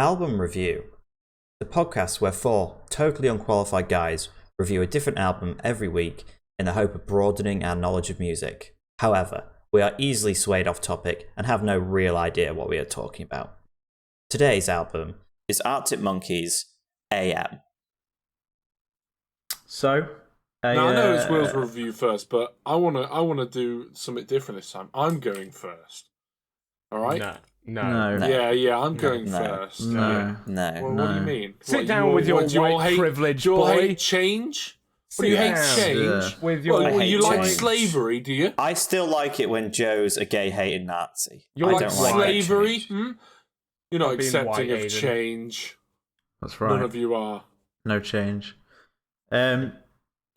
Album Review, the podcast where four totally unqualified guys review a different album every week in the hope of broadening our knowledge of music. However, we are easily swayed off topic and have no real idea what we are talking about. Today's album is Arctic Monkeys' AM. So, now, I know it's Will's review first, but I wanna do something different this time. I'm going first. All right? No. Yeah, I'm going first. No. Well, what do you mean? Sit down with your white privilege, boy. Do you all boy. hate change? What do you hate change? With your Well, you like change. slavery, do you? I still like it when Joe's a gay-hating Nazi. You I like don't slavery? change. You're not Not being accepting white, of Aidan. change. That's right. None of you are. No change. I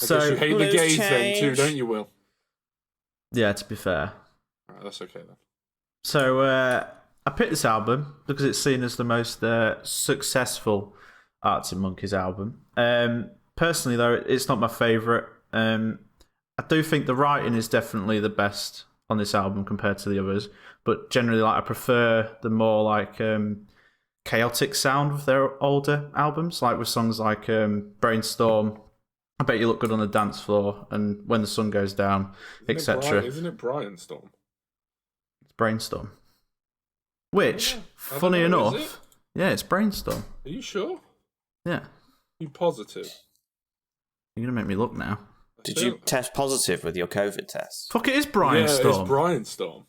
guess you hate the Blues gays then too, change. don't you, Will? Yeah, to be fair. Alright, that's okay then. So, I picked this album because it's seen as the most successful Arctic Monkeys album. Personally, though, it's not my favourite. I do think the writing is definitely the best on this album compared to the others, but generally, I prefer the more chaotic sound of their older albums, like with songs like Brainstorm, I Bet You Look Good on the Dance Floor, and When the Sun Goes Down, etc. Isn't it Brian Storm? It's Brainstorm. Which, I funny don't know, is enough, yeah, it's Brainstorm. Are you sure? Yeah. You positive? You're going to make me look now. Did you test positive with your COVID test? Fuck, it is Brian Yeah, Storm. it's Brian Storm.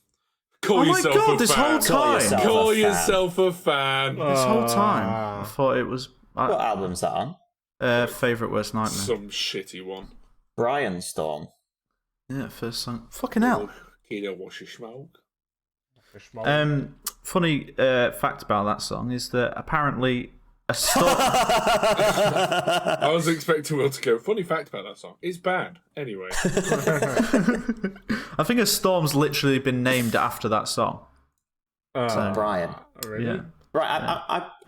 Call Oh my yourself god, a this fan. whole time. Call yourself a fan. This whole time. I thought it was What album's that on? Favourite Worst Nightmare. Some shitty one. Brian Storm. Yeah, first song. Fucking hell. Kiddo, wash your smoke. Funny fact about that song is that apparently a storm. I was expecting Will to go, funny fact about that song. It's bad. Anyway. I think a storm's literally been named after that song. Brian. Really? Yeah. Right,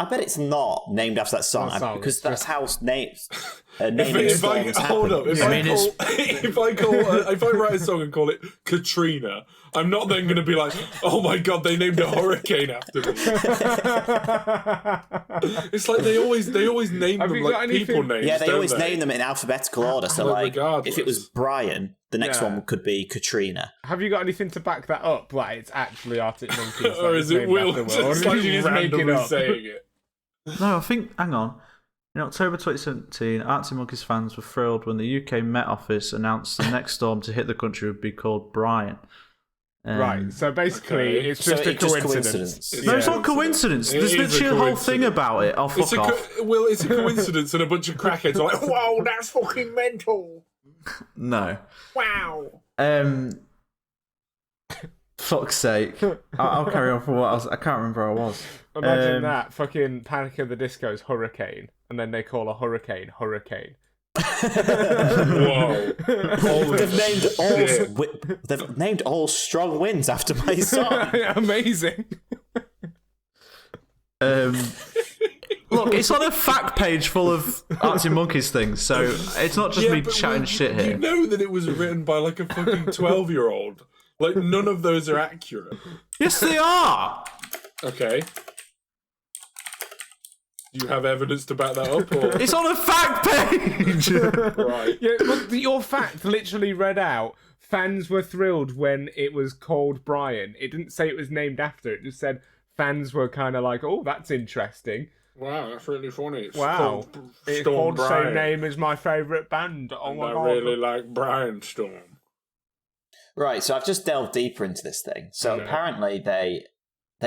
I bet it's not named after that song because that's how names naming If I songs hold happen. up, if I write a song and call it Katrina, I'm not then going to be like, oh my god, they named a hurricane after me. It's like they always name them like people names. Yeah, they don't always they? name them in alphabetical order. So, like, regardless. if it was Brian, the next one could be Katrina. Have you got anything to back that up? Like, it's actually Arctic Monkeys. Or is it Will just like randomly up? saying it? No, I think. Hang on. In October 2017, Arctic Monkeys fans were thrilled when the UK Met Office announced the next storm to hit the country would be called Brian. Right, so basically, Okay. it's just So a it's just coincidence. No, it's Yeah. not coincidence. It There's is a literally a whole thing coincidence. about it. Oh, fuck off. Well, it's a coincidence, and a bunch of crackheads are like, "Whoa, that's fucking mental!" No. Wow. Fuck's sake. I'll carry on for what else. I can't remember where I was. Imagine that, fucking Panic at the Disco's Hurricane, and then they call a hurricane Hurricane. Whoa. Holy They've named all strong winds after my song. Amazing. Look, it's on a fact page full of Arctic Monkeys things, so it's not just me but chatting Will, shit You here. know that it was written by like a fucking 12-year-old. Like, none of those are accurate. Yes, they are! Okay. Do you have evidence to back that up? Or? It's on a fact page! Right. Yeah, look, your fact literally read out, fans were thrilled when it was called Brian. It didn't say it was named after, it just said fans were kind of like, oh, that's interesting. Wow, that's really funny. It's Wow. called It's Storm called the Brian. same name as my favourite band. Oh And my I god. really like Brian Storm. Right, so I've just delved deeper into this thing. So apparently they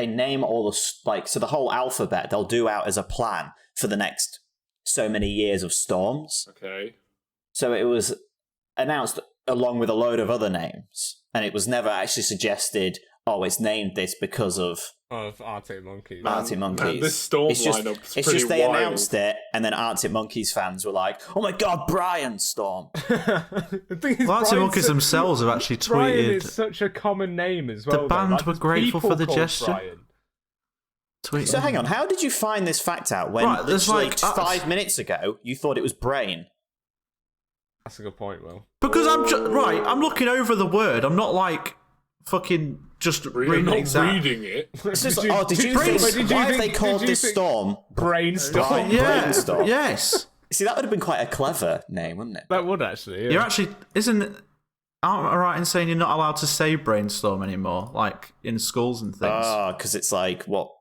name all the so the whole alphabet they'll do out as a plan for the next so many years of storms. Okay. So it was announced along with a load of other names, and it was never actually suggested. Oh, it's named this because of Arctic Monkeys. Arctic Monkeys. Man, this storm it's just, lineup's it's pretty just they wild. announced it, and then Arctic Monkeys fans were like, "Oh my god, Brian Storm!" The thing is, Arctic Brian's Monkeys su- themselves have actually Brian tweeted. is such a common name as well. The band though. Like, were there's grateful people for the called gesture. Brian. tweeted. So hang on, how did you find this fact out when Right, there's literally like- 5 minutes ago you thought it was Brain? That's a good point, Will. Because I'm looking over the word. I'm not like fucking just We're reading not exact. reading it. It's just, did you think? Why have they called this storm Brainstorm? Brainstorm? Yes. See, that would have been quite a clever name, wouldn't it? That would actually. Yeah. You're actually aren't I right in saying you're not allowed to say brainstorm anymore, like in schools and things? Because it's like what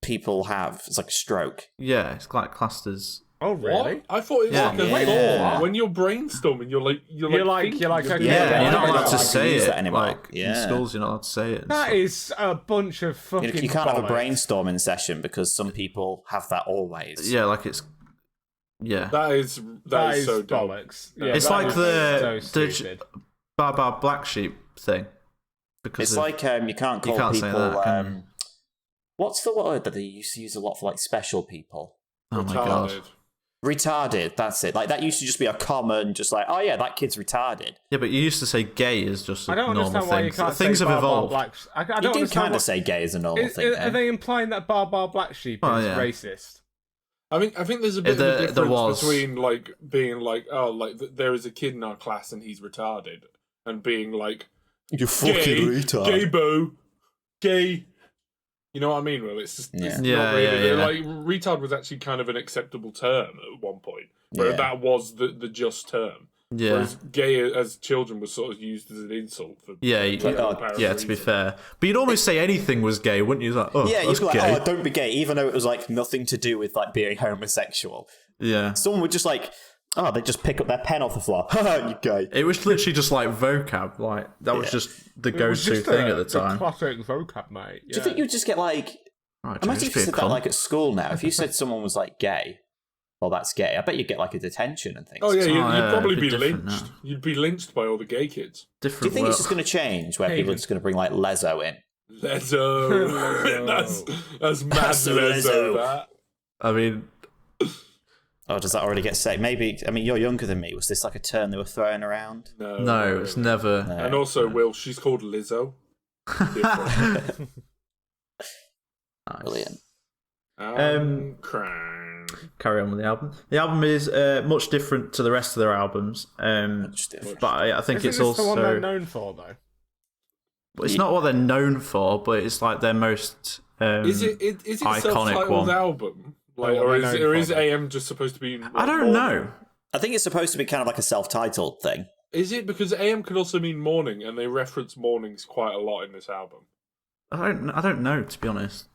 people have. It's like a stroke. Yeah, it's like classed as. Oh really? What? I thought it was Yeah. like a Yeah. thought. When you're brainstorming, you're like thinking. okay, Yeah, you're not allowed to allowed to say use it that anymore. Like in schools, you're not allowed to say it. and That stuff. is a bunch of fucking. You can't have a bollocks. brainstorming session because some people have that always. Yeah, like it's. Yeah, That is so dumb. bollocks. Yeah, it's that like is the so stupid. Bar Black Sheep thing. Because It's like you can't call can't say people. that, can you? What's the word that they used to use a lot for like special people? oh my god. Retarded. Retarded. That's it. Like that used to just be a common, just like, oh yeah, that kid's retarded. Yeah, but you used to say gay as just a I don't normal understand why thing. you can't Things say have Bar evolved. Black. I You don't do understand kind what, of say gay as a normal thing. Are though. they implying that Bar Black Sheep Oh, is yeah. racist? I think there's a bit of a There difference was. between like being like, oh, like there is a kid in our class and he's retarded, and being like, You gay bo, gay. You know what I mean? Well, it's just it's Yeah. not really Yeah. like retard was actually kind of an acceptable term at one point, where Yeah. that was the just term. Yeah. Whereas gay as children was sort of used as an insult for Yeah, apparent to be reason. fair. But you'd almost say anything was gay, wouldn't you? Like, oh, Yeah, you'd that's be like, gay. oh, don't be gay, even though it was like nothing to do with like being homosexual. Yeah. Someone would just like, oh, they just pick up their pen off the floor. Haha, you gay. It was literally just like vocab. Like, that was just the It was go-to just thing at the time. classic vocab, mate. Do you think you'd just get like? Right, Imagine just if be you a said that cunt. like at school now. If you said someone was like gay, well, that's gay. I bet you'd get like a detention and things. Oh yeah, Oh, you'd yeah, probably it'd be be different lynched. now. You'd be lynched by all the gay kids. Do you Different think world. it's just going to change where people are just going to bring like lezo in? Lezo. that's mad Lezo. That. I mean, Oh, does that already get said? Maybe. I mean, you're younger than me. Was this like a term they were throwing around? no, it's never. No. And also, Will, she's called Lizzo. Different. Brilliant. Crime. Carry on with the album. The album is much different to the rest of their albums, Much different. but I think Isn't it's this also. the one they're known for, though? It's not what they're known for, but it's like their most. Is it iconic self-titled one. album? Like, Oh, or they're known or for is that. AM just supposed to be? I don't know. I think it's supposed to be kind of like a self-titled thing. Is it because AM can also mean morning, and they reference mornings quite a lot in this album? I don't know, to be honest.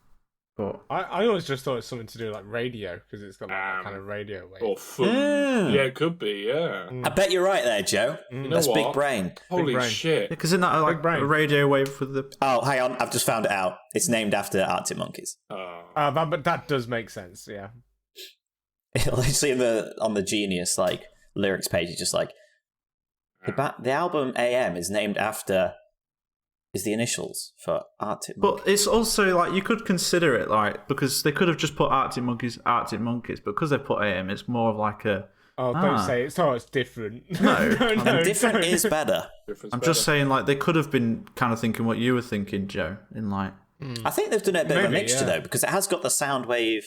But I always just thought it was something to do with like radio because it's got like that kind of radio wave. Or fun? Yeah. Yeah, it could be. Yeah. I bet you're right there, Joe. You know That's what? big brain. Holy brain. shit! because isn't that like brain. a radio wave with the? Oh, hang on. I've just found it out. It's named after Arctic Monkeys. But that does make sense, yeah. Literally on the Genius like lyrics page, it's just like the album AM is named after is the initials for Arctic Monkeys. But it's also like you could consider it like because they could have just put Arctic Monkeys, but because they put AM, it's more of like a. Oh, don't say it. So it's different. No. And different is better. I'm just saying like they could have been kind of thinking what you were thinking, Joe. In like. I think they've done a bit of a Maybe, mixture yeah. though, because it has got the sound wave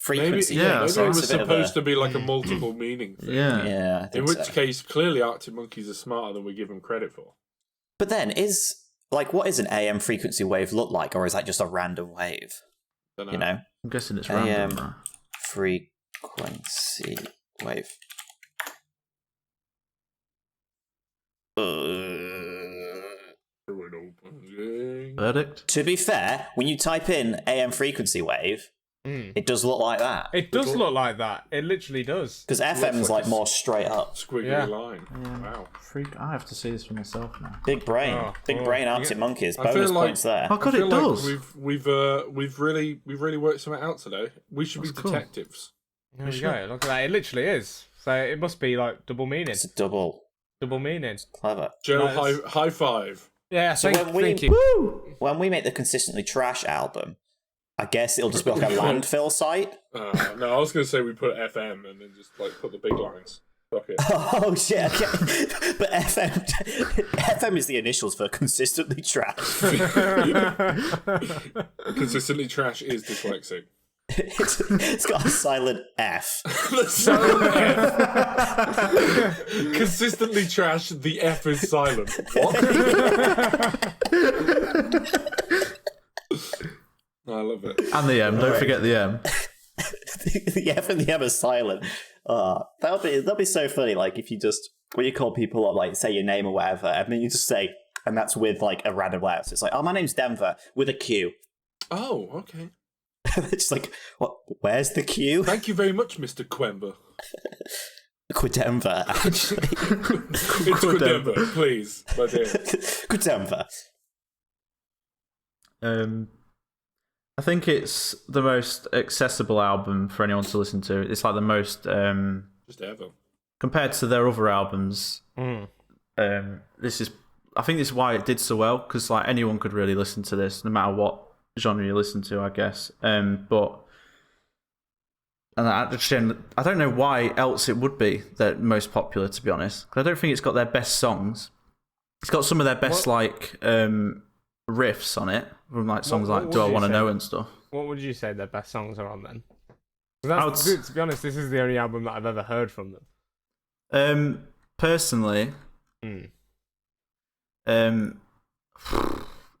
Maybe, frequency. yeah, maybe so it it's was a bit of supposed a- to be like a multiple meaning thing. Yeah. Yeah, I In think which so. case, clearly Arctic Monkeys are smarter than we give them credit for. But then what is an AM frequency wave look like, or is that just a random wave? Dunno. You know, I'm guessing it's AM random. Right? frequency wave. Verdict. To be fair, when you type in AM frequency wave, it does look like that. It does look like that. It literally does. Because FM's like more straight up. Squiggly Yeah. line. Wow. Freak. I have to see this for myself now. Big brain. Oh, Big oh, brain Arctic Monkeys. I feel Bonus like- points there. Oh god, I it feel does. like we've really worked something out today. We should be That's cool. detectives. There you go. Look at that. It literally is. So it must be like double meaning. It's a double. Double meaning. Clever. Joe, Nice. high five. Yeah, So thank you. when we make the Consistently Trash album, I guess it'll just be like a landfill site. No, I was going to say we put FM and then just like put the big lines. Fuck it. Oh shit! Okay. But FM is the initials for Consistently Trash. Consistently trash is dyslexic. It's got a silent F. The silent F. Consistently trash. The F is silent. What? I love it. And the M. Don't forget the M. The F and the M are silent. That'll be so funny. Like if you just when you call people up, like say your name or whatever, and then you just say, and that's with like a random letter. So it's like, oh, my name's Denver with a Q. Oh, okay. It's like, what? Where's the Q? Thank you very much, Mr. Quember. Quidember, actually. It's Quidember, please, my dear. Quidember. I think it's the most accessible album for anyone to listen to. It's like the most Just ever. compared to their other albums. This is, I think, this is why it did so well, because like anyone could really listen to this, no matter what genre you listen to, I guess. But actually, I don't know why else it would be the most popular, to be honest. 'Cause I don't think it's got their best songs. It's got some of their best riffs on it, from like songs like "Do I Want to Know" and stuff. What would you say their best songs are on then? To be honest, this is the only album that I've ever heard from them. Personally,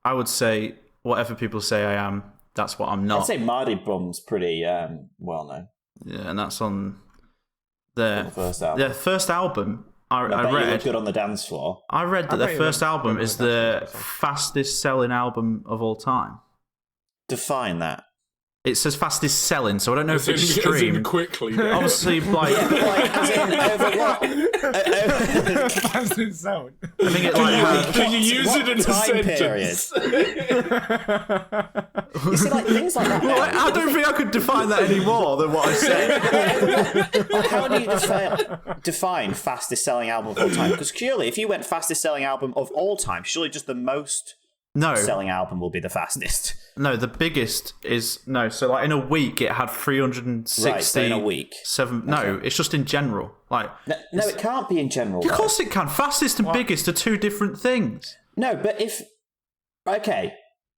I would say "Whatever People Say I Am." That's what I'm not. I'd say Mardy Bum's pretty well known. Yeah, and that's on their first album. Their first album. I bet you read look good on the dance floor. I read that bet their you first look album good on is the dance the floor. fastest selling album of all time. Define that. It says fastest selling, so I don't know if it's As in streamed. quickly. Obviously, like As in, over what? That's his sound. I think it like had, Can you use what it in a time sentence? You see, like things like that. Well, I don't think I could define that any more than what I said. How do you define fastest selling album of all time? Because surely, if you went fastest selling album of all time, surely just the most selling album will be the fastest. No, the biggest is no. So like in a week, it had 360. Right, so in a week. No, it's just in general. Like No, it can't be in general. of course it can. Fastest and biggest are two different things. No, but if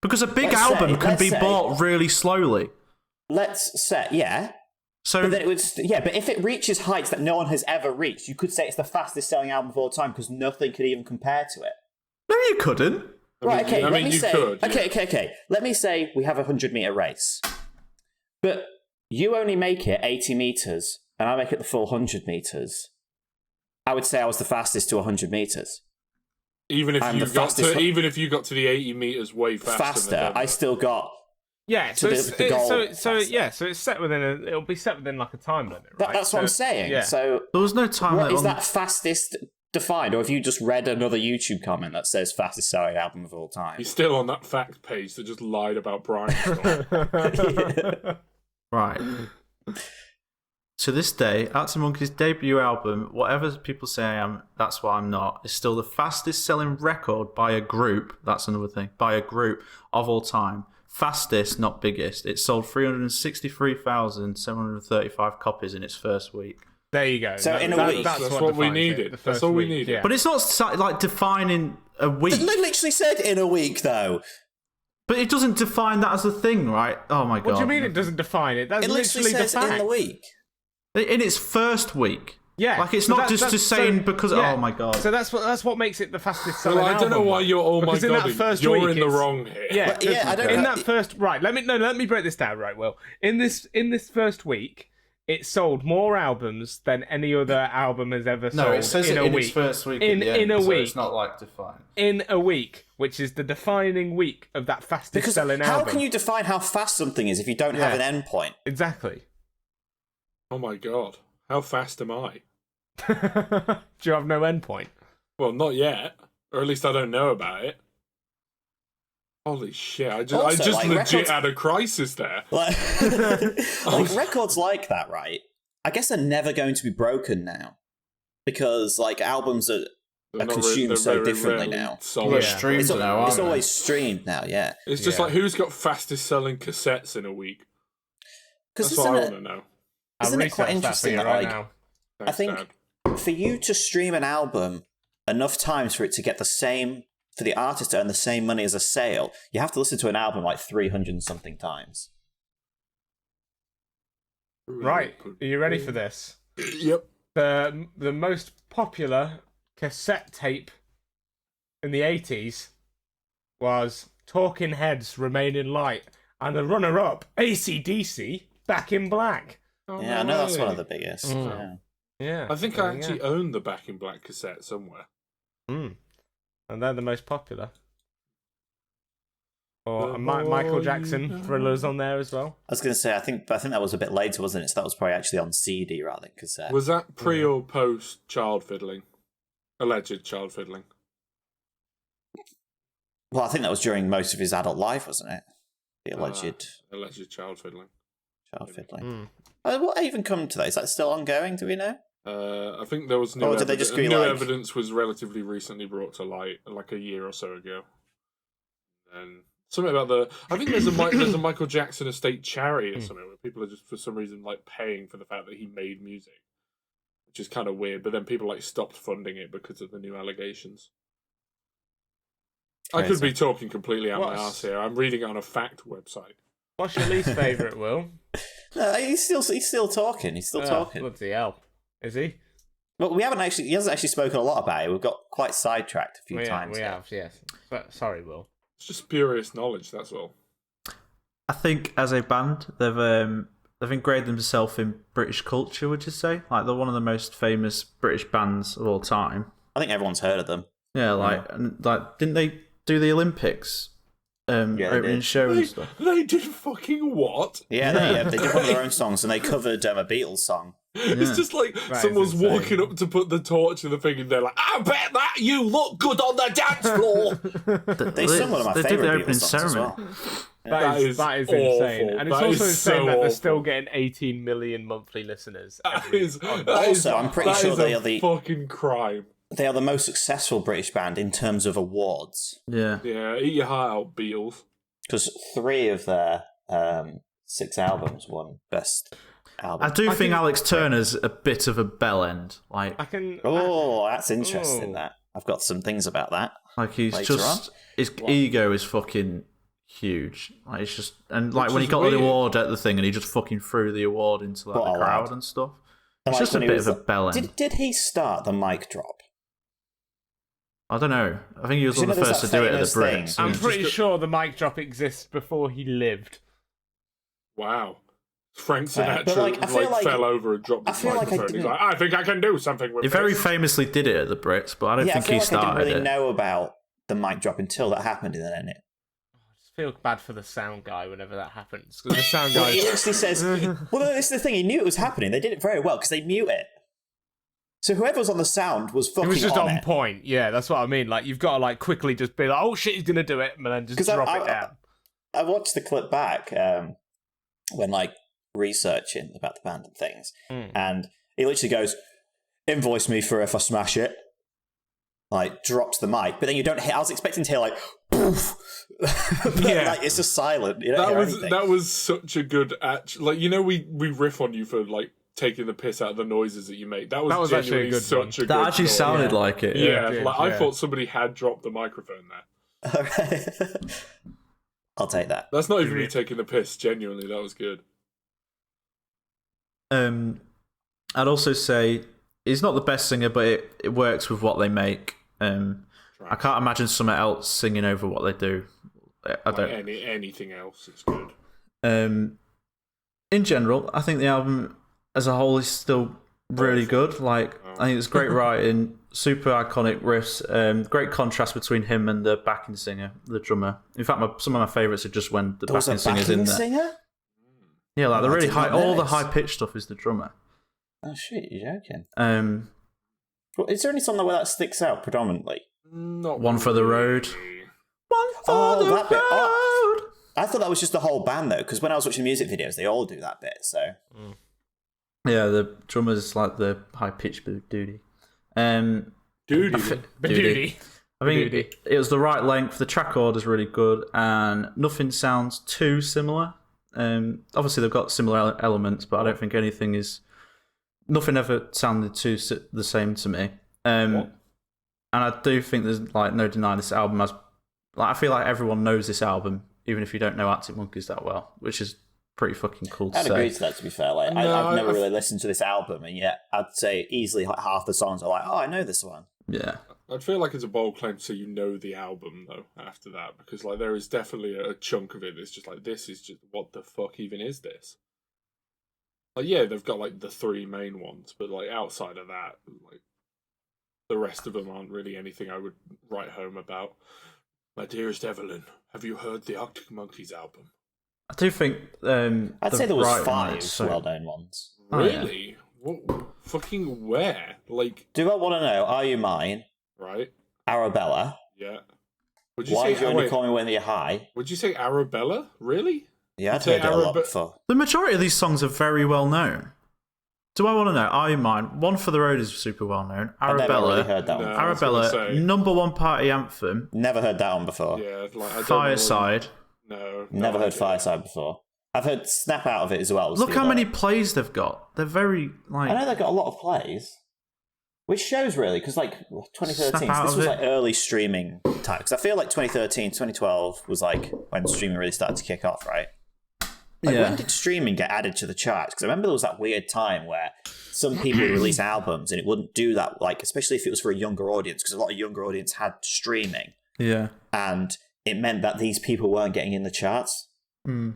Because a big Let's album say- can let's be say- bought really slowly. let's say So but then it would but if it reaches heights that no one has ever reached, you could say it's the fastest selling album of all time because nothing could even compare to it. no, you couldn't. Right, okay, I let mean, me you say, could, yeah. okay. Let me say we have a 100-meter race. But you only make it 80 meters, and I make it the full 100 meters. I would say I was the fastest to 100 meters. Even if I'm you the got fastest to, even if you got to the 80 meters way faster, than I still got. Yeah, so the it's, goal so it's set within it'll be set within like a time limit, right? That's what I'm saying. Yeah. So There was no time what limit is on- that fastest defined? Or have you just read another YouTube comment that says fastest selling album of all time? you're still on that fact page that just lied about Brian. Right. To this day, Arctic Monkeys' debut album, Whatever People Say I Am, That's What I'm Not, is still the fastest selling record by a group, that's another thing, by a group of all time. Fastest, not biggest. It sold 363,735 copies in its first week. There you go. So in a week. That's what we defines needed. it, the That's first all we week, needed. yeah. But it's not like defining a week. They literally said in a week, though. But it doesn't define that as a thing, right? Oh my god. What do you mean it doesn't define it? That's It literally literally the says fact. in the week. In its first week. Yeah, Like it's so not that's just saying because yeah. Oh my god. So that's what makes it the fastest selling Well, I don't know album, why you're. Oh my because in that god, first you're week, in the it's- wrong here. Yeah, But, yeah, I don't in know. that first right. Let me break this down. Right, Will. In this first week, it sold more albums than any other album has ever sold. No, it says in it a in week. its first week. In a week. It's not like defined. In a week, which is the defining week of that fastest Because selling how album. can you define how fast something is if you don't have an endpoint? Exactly. Oh my god, how fast am I? Do you have no endpoint? Well, not yet, or at least I don't know about it. Holy shit! I Also, just like, legit records- had a crisis there. Like records like that, right? I guess they're never going to be broken now. Because like albums are They're not consumed they're so very differently rarely now. sold. They're Yeah. streamed It's, now, it's aren't always streamed now, yeah. It's just Yeah. like who's got fastest selling cassettes in a week? Because That's what I want to know. isn't I'll it quite research interesting that that, for you like, right now. Thanks, think- Dad. for you to stream an album enough times for it to get the same, for the artist to earn the same money as a sale, you have to listen to an album like 300 and something times. Right, are you ready for this? Yep. The most popular cassette tape in the 80s was Talking Heads Remain in Light, and the runner-up, AC/DC, Back in Black. Oh, Yeah, I know that's one of the biggest. Yeah. I think I actually own the Back in Black cassette somewhere. And they're the most popular. Or Michael Jackson Thriller's on there as well. I was going to say, I think that was a bit later, wasn't it? So that was probably actually on CD rather than cassette. Was that pre or post child fiddling? Alleged child fiddling. Well, I think that was during most of his adult life, wasn't it? The alleged child fiddling. Child fiddling. What even come to that? Is that still ongoing? Do we know? I think there was new Or did they just be new like... evidence was relatively recently brought to light, like a year or so ago. And something about I think there's a Michael Jackson estate charity or something where people are just for some reason like paying for the fact that he made music, which is kind of weird. But then people like stopped funding it because of the new allegations. I could be talking completely out my ass here. I'm reading it on a fact website. What's your least favourite, Will? No, he's still talking. He's still talking. Bloody hell. Is he? Well, he hasn't actually spoken a lot about it. We've got quite sidetracked a few times. We have, yes. But sorry, Will. It's just spurious knowledge, that's all. I think as a band, they've ingrained themselves in British culture, would you say? Like, they're one of the most famous British bands of all time. I think everyone's heard of them. Yeah, didn't they do the Olympics? Opening show and stuff. They did fucking what? Yeah, they did one of their own songs and they covered a Beatles song. It's just like someone's walking up to put the torch in the thing and they're like, I bet that you look good on the dance floor. They sung one of my favourite Beatles songs as well. That is insane. And it's also insane that they're still getting 18 million monthly listeners. I'm pretty sure they are the fucking crime. They are the most successful British band in terms of awards. Yeah. Yeah, eat your heart out, Beatles. Because 3 of their 6 albums won Best Album. I think Alex Turner's a bit of a bell end. Like, that's interesting. That I've got some things about that. Like his ego is fucking huge. Like it's just when he got the award at the thing and he just fucking threw the award into the crowd and stuff. It's just a bit of a bell end. Did he start the mic drop? I don't know. I think he was one of the first to do it at the Brits. I'm pretty sure the mic drop exists before he lived. Wow. Frank Sinatra fell over and dropped his microphone. He's like, I think I can do something with this. He very famously did it at the Brits, but I don't think he started I didn't really know about the mic drop until that happened, and then it. I just feel bad for the sound guy whenever that happens. Because the sound guy... he literally says... Well, this is the thing. He knew it was happening. They did it very well, because they mute it. So whoever was on the sound was fucking on it. It was just on point. Yeah, that's what I mean. Like, you've got to quickly just be like, oh shit, he's going to do it, and then just drop it down. I watched the clip back when, researching about the band and things, and he literally goes, invoice me for if I smash it. Drops the mic, but then you don't hear... I was expecting to hear, poof! It's just silent. You don't hear anything. That was such a good... we riff on you for, taking the piss out of the noises that you make. That was genuinely actually such a good That actually story. Sounded like it. Yeah, I thought somebody had dropped the microphone there. All right. I'll take that. That's not even me taking the piss. Genuinely, that was good. I'd also say he's not the best singer, but it works with what they make. I can't imagine someone else singing over what they do. I don't. Anything else is good. In general, I think the album as a whole is still really good. I think it's great writing, super iconic riffs, great contrast between him and the backing singer, the drummer. In fact, some of my favourites are just when the backing singer's in there. Singer? Yeah, the really high, all the high pitched stuff is the drummer. Oh shit, you're joking. Is there any song where that sticks out predominantly? Not One for the Road. One for the Road. Bit. Oh, I thought that was just the whole band though, because when I was watching music videos, they all do that bit. So. Yeah, the drummer's the high pitched duty. Duty. I think it was the right length. The track order's really good, and nothing sounds too similar. Obviously, they've got similar elements, but I don't think nothing ever sounded too the same to me. And I do think there's no denying this album has. I feel like everyone knows this album, even if you don't know Arctic Monkeys that well, which is pretty fucking cool to I'd say. agree to that, to be fair. Like, I've never really listened to this album, and yet I'd say easily like half the songs are like, oh, I know this one. Yeah. I'd feel like it's a bold claim to say you know the album, though, after that, because like there is definitely a chunk of it that's just like, this is just, what the fuck even is this? Like, yeah, they've got like the 3 main ones, but like outside of that, like the rest of them aren't really anything I would write home about. My dearest Evelyn, have you heard the Arctic Monkeys album? I do think I'd say there was writing 5 is so- well-known ones. Oh, yeah. Really? What fucking where? Like, Do I want to know, Are You Mine, right? Arabella, Yeah. Would Why Did You Only wait, Call Me When You're High? would you say Arabella? Really? Yeah, I'd say heard it a lot Arab- before. The majority of these songs are very well known. Do I want to know? Are You Mine? One for the Road is super well known. I've never Arabella. really heard that No. one. I was gonna Arabella, say- number 1 party anthem. Never heard that one before. Yeah, like I don't Fireside. know. No. Never no heard idea. Fireside before. I've heard Snap Out of It as well. Look how many plays they've got. They're very like. I know they've got a lot of plays. Which shows really, because like 2013, Snap out this of was it. like early streaming time. Because I feel like 2013, 2012 was like when streaming really started to kick off, right? Like, Yeah. when did streaming get added to the charts? Because I remember there was that weird time where some people would release albums and it wouldn't do that, like especially if it was for a younger audience, because a lot of younger audience had streaming, Yeah. and it meant that these people weren't getting in the charts. Mm.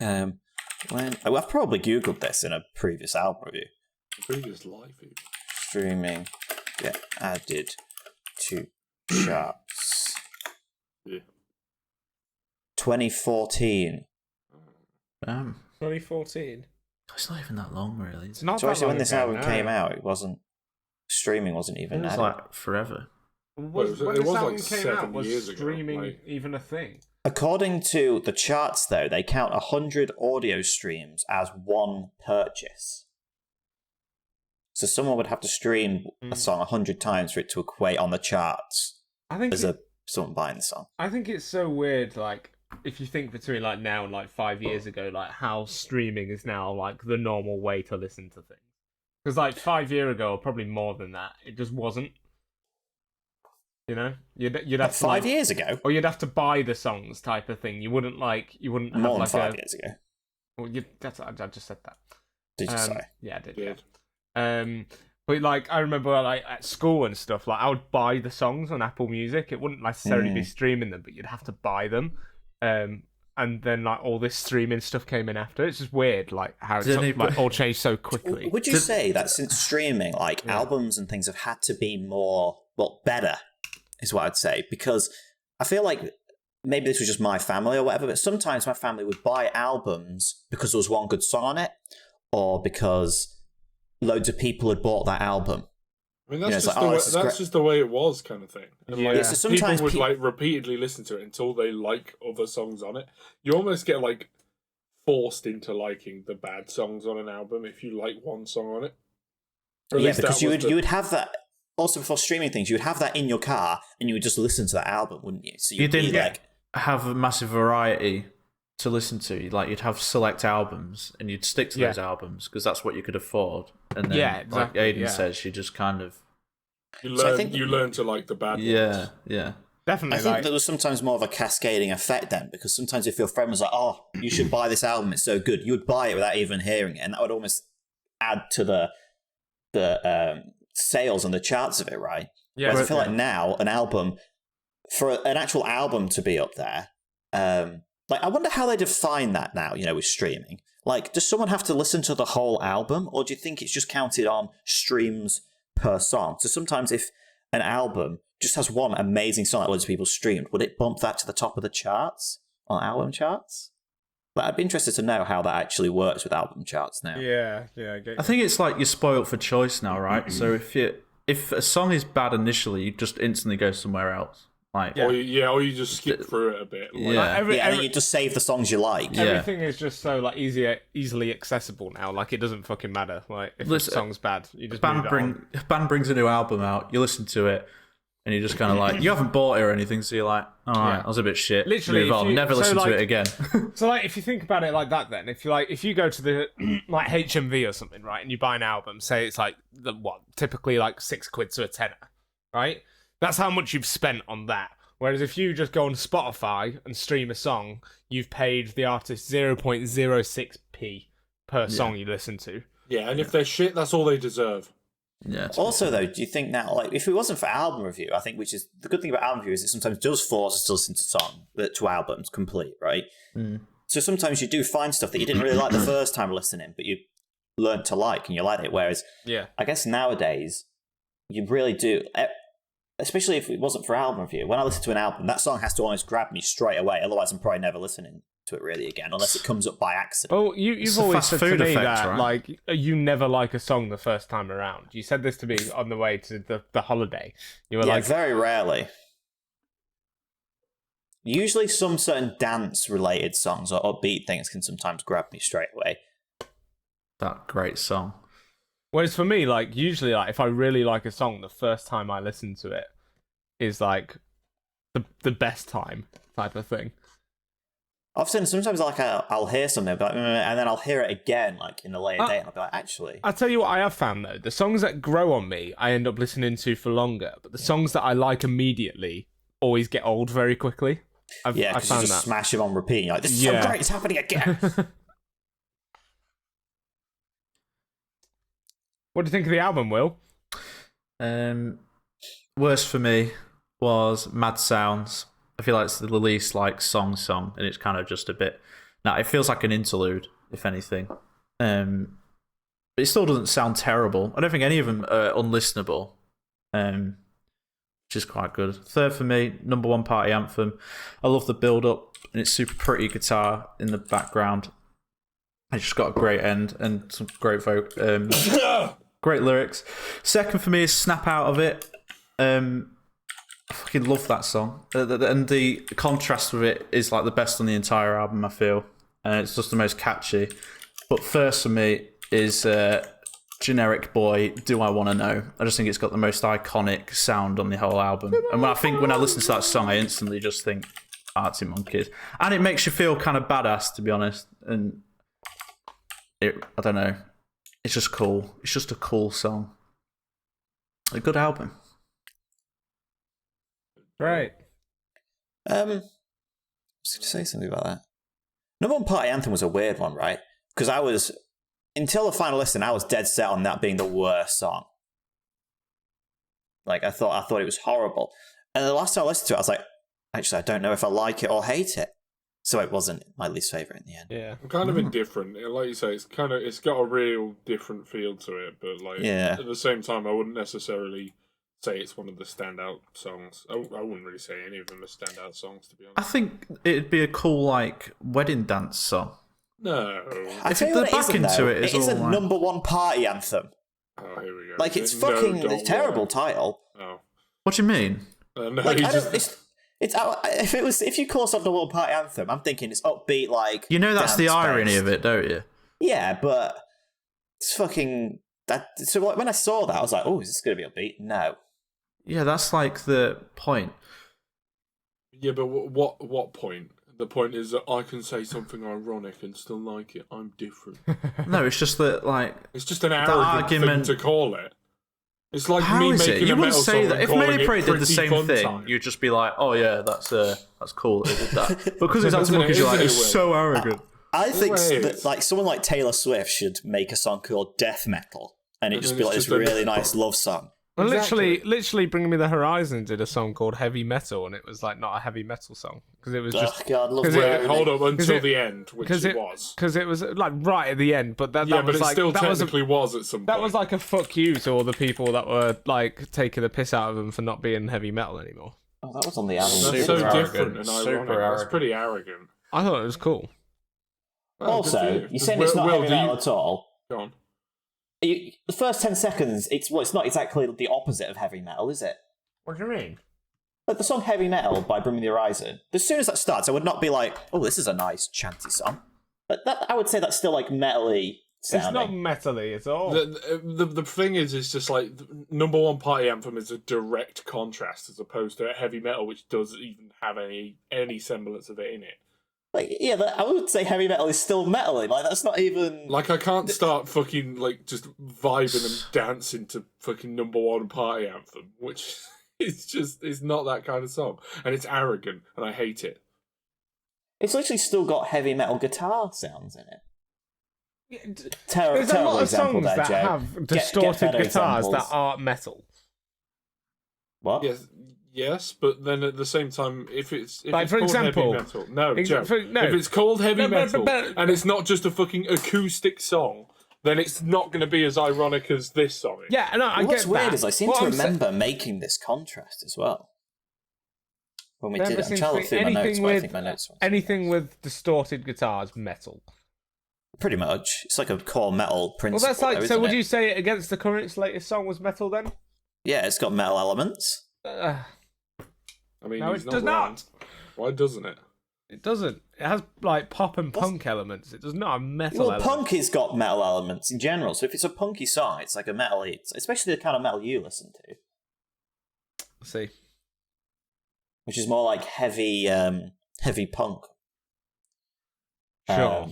I've probably googled this in a previous album review. Previous live. Streaming get added to charts. Yeah. 2014. Damn. 2014. It's not even that long, really. It's not So that actually, long when this ago, album no. came out, streaming wasn't It even was added. like forever. Well, Was, it when was this like album came 7 out, was years ago, streaming like- even a thing? According to the charts, though, they count 100 audio streams as one purchase. So someone would have to stream a song 100 times for it to equate on the charts I think as someone buying the song. I think it's so weird, like, if you think between, like, now and, like, 5 years ago, like, how streaming is now, like, the normal way to listen to things. Because, like, 5 years ago, or probably more than that, it just wasn't. You know? You'd have Like to, 5 like, years ago? or you'd have to buy the songs type of thing. You wouldn't have, More than like, 5 years ago. Well, I just said that. Did you say? Yeah, I did. Did. But like I remember, like at school and stuff, like I would buy the songs on Apple Music. It wouldn't necessarily be streaming them, but you'd have to buy them. And then like all this streaming stuff came in after. It's just weird, like how Didn't it's he like put- all changed so quickly. Would you say that since streaming, like albums and things have had to be better, is what I'd say? Because I feel like maybe this was just my family or whatever, but sometimes my family would buy albums because there was one good song on it, or because loads of people had bought that album. I mean, that's, Yeah, it's just, like, the oh, way, this is that's great. just the way it was, kind of thing. And, Yeah. like, Yeah, so sometimes people would pe- like repeatedly listen to it until they like other songs on it. You almost get like forced into liking the bad songs on an album if you like one song on it. Or at Yeah, least because that you was would you would have that also before streaming things. You would have that in your car and you would just listen to that album, wouldn't you? So You you'd be didn't like, have a massive variety to listen to. Like you'd have select albums and you'd stick to those albums because that's what you could afford. And then, Yeah, like exactly, Aidan yeah. says, you just kind of you So I learn, think- you learn to like the bad ones. yeah. Definitely, I think like there was sometimes more of a cascading effect then, because sometimes if your friend was like, "Oh, you should buy this album; it's so good," you would buy it without even hearing it, and that would almost add to the sales and the charts of it, right? yeah, Whereas I feel like now an album, for an actual album to be up there, like I wonder how they define that now. You know, with streaming, like does someone have to listen to the whole album, or do you think it's just counted on streams per song? So sometimes if an album just has one amazing song that loads of people streamed, would it bump that to the top of the charts on album charts? But I'd be interested to know how that actually works with album charts now. yeah, I get I think it's like you're spoiled for choice now, right? So if a song is bad initially, you just instantly go somewhere else. Like Or you just skip through it a bit. Like, Yeah. Yeah, and then you just save the songs you like. Yeah. Everything is just so like easily accessible now. Like it doesn't fucking matter. Like if Listen, the song's bad, you just move it on. band brings a new album out, you listen to it, and you're just kind of like, you haven't bought it or anything, so you're like, all right, Yeah. that was a bit shit. Literally, move if on, you- never so, listen like- to it again. So like if you think about it like that, then if you go to the like HMV or something, right, and you buy an album, say it's like typically like £6 to a tenner, right? That's how much you've spent on that. Whereas if you just go on Spotify and stream a song, you've paid the artist 0.06p per song you listen to. Yeah, and if they're shit, that's all they deserve. Yeah. Also, though, do you think now, like, if it wasn't for album review, I think, which is the good thing about album review is it sometimes does force us to listen to albums complete, right? So sometimes you do find stuff that you didn't really like the first time listening, but you learned to like and you like it. Whereas, I guess nowadays you really do, especially if it wasn't for album review. When I listen to an album, that song has to almost grab me straight away. Otherwise, I'm probably never listening to it really again, unless it comes up by accident. Oh, you've always said to me that like you never like a song the first time around. You said this to me on the way to the holiday. You were like, very rarely. Usually, some certain dance-related songs or upbeat things can sometimes grab me straight away. That great song. Whereas for me, like usually, like if I really like a song, the first time I listen to it is like the best time type of thing. Often, sometimes like I'll hear something, but and then I'll hear it again, like in the later day, and I'll be like, actually. I'll tell you what I have found though: the songs that grow on me, I end up listening to for longer. But the songs that I like immediately always get old very quickly. I've because you just smash them on repeat. You're like, this is so great, it's happening again. What do you think of the album, Will? Worst for me was Mad Sounds. I feel like it's the least like song, and it's kind of just a bit. Now it feels like an interlude, if anything. But it still doesn't sound terrible. I don't think any of them are unlistenable, which is quite good. Third for me, number one party anthem. I love the build up, and it's super pretty guitar in the background. It's just got a great end and some great great lyrics. Second for me is Snap Out of It. I fucking love that song. And the contrast with it is like the best on the entire album, I feel. And it's just the most catchy. But first for me is Generic Boy, Do I Want to Know? I just think it's got the most iconic sound on the whole album. And when I listen to that song, I instantly just think Arctic Monkeys. And it makes you feel kind of badass, to be honest. And I don't know. It's just cool. It's just a cool song. A good album. Right. I was going to say something about that. Number one party anthem was a weird one, right? Because until the final listen, I was dead set on that being the worst song. Like, I thought it was horrible. And the last time I listened to it, I was like, actually, I don't know if I like it or hate it. So it wasn't my least favourite in the end. Yeah. I'm kind of indifferent. Like you say, it's got a real different feel to it, but like at the same time, I wouldn't necessarily say it's one of the standout songs. I wouldn't really say any of them are standout songs, to be honest. I think it'd be a cool like wedding dance song. No. If the back into it is a number one party anthem. Oh, here we go. Like, it's fucking a terrible title. Oh. What do you mean? No, like, if you call something a number one party anthem, I'm thinking it's upbeat, like, you know that's the irony of it, don't you? Yeah, but it's fucking that. So when I saw that, I was like, oh, is this going to be upbeat? No. Yeah, that's like the point. Yeah, but what point? The point is that I can say something ironic and still like it. I'm different. No, it's just that, like... It's just an arrogant thing to call it. It's like me making you a metal say song that. If Many Parade did the same thing, you'd just be like, oh yeah, that's cool that it did that. Because it's Arctic Monkeys, you're like, it's so arrogant. I think that, like, someone like Taylor Swift should make a song called Death Metal, and it'd just be like this really nice love song. Well, literally, Bring Me the Horizon did a song called Heavy Metal, and it was like not a heavy metal song because it was just. God, love hold up until the end, which it was. Because it was like right at the end, but that but was it like still that technically was at some point. That was like a fuck you to all the people that were like taking the piss out of them for not being heavy metal anymore. Oh, that was on the album. That's so different and ironic. That's pretty arrogant. I thought it was cool. Well, also, you're saying it's not heavy metal at all. Go on. The first 10 seconds, it's not exactly the opposite of heavy metal, is it? What do you mean? Like the song Heavy Metal by Bring Me the Horizon, as soon as that starts, I would not be like, oh, this is a nice chanty song. But I would say that's still like metal-y sounding. It's not metal-y at all. The thing is, it's just like, number one party anthem is a direct contrast as opposed to heavy metal, which doesn't even have any semblance of it in it. Like, yeah, I would say heavy metal is still metal-y. Like, that's not even... Like, I can't start fucking, like, just vibing and dancing to fucking number one party anthem, which It's not that kind of song, and it's arrogant, and I hate it. It's literally still got heavy metal guitar sounds in it. There's a lot of songs there, that Joe. have distorted better guitars that examples. aren't metal. What? Yes, but then at the same time, if it's Like, it's for called example- heavy metal, no, Joe. no. If it's called heavy No, metal but- and it's not just a fucking acoustic song, then it's not going to be as ironic as this song is. Yeah, no, I What's get weird that. is I seem What to I'm remember making this contrast as well. When we There did it. I'm seems trying to to look be through my notes, anything but I with- think my notes were... Anything with distorted guitars, metal. Pretty much. It's like a core metal Well, principle. that's like. though, So, isn't would it? you say Against the Current's latest song was metal then? Yeah, it's got metal elements. I mean, No, he's it does wrong. not. Why doesn't it? It doesn't. It has like pop and punk elements. It does not have metal Well, elements. punk has got metal elements in general, so if it's a punky song, it's like a metal, especially the kind of metal you listen to, Let's see. which is more like heavy punk. Sure.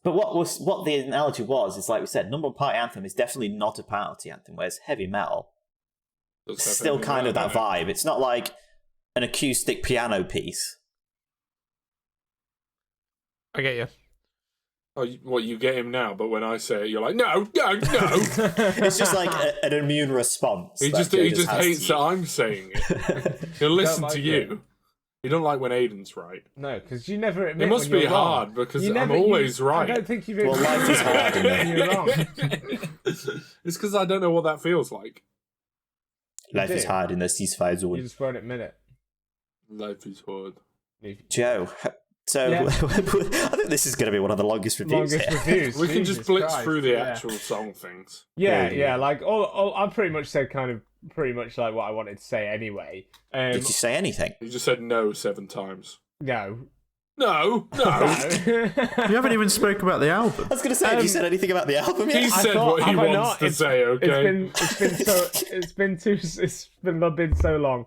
But what the analogy was is, like we said, number one party anthem is definitely not a party anthem, whereas heavy metal Does is have still heavy kind of metal that in it? vibe. It's not like an acoustic piano piece. I get you. Oh, you get him now, but when I say it, you're like, no. It's just like an immune response. He that just Joe hates has that to I'm saying it. He'll listen like to it. you. You don't like when Aiden's right. No, because you never admit. It must when be you're wrong. hard because You I'm never- always right. I don't think you've. Well, life is hard, isn't it? when you're wrong. It's because I don't know what that feels like. Life is do. hard in the ceasefire You zone. just won't admit it. Life is hard. Joe, so Yeah. I think this is going to be one of the longest reviews Longest here. reviews. We can Jesus just blitz Christ, through the yeah. actual song things. Yeah, Yeah. yeah. Like all I pretty much said kind of pretty much like what I wanted to say anyway. Did you say anything? You just said no 7 times. No. No. You haven't even spoke about the album. I was going to say, have you said anything about the album yet? He said what he have I wants not? to say, okay? It's been so long.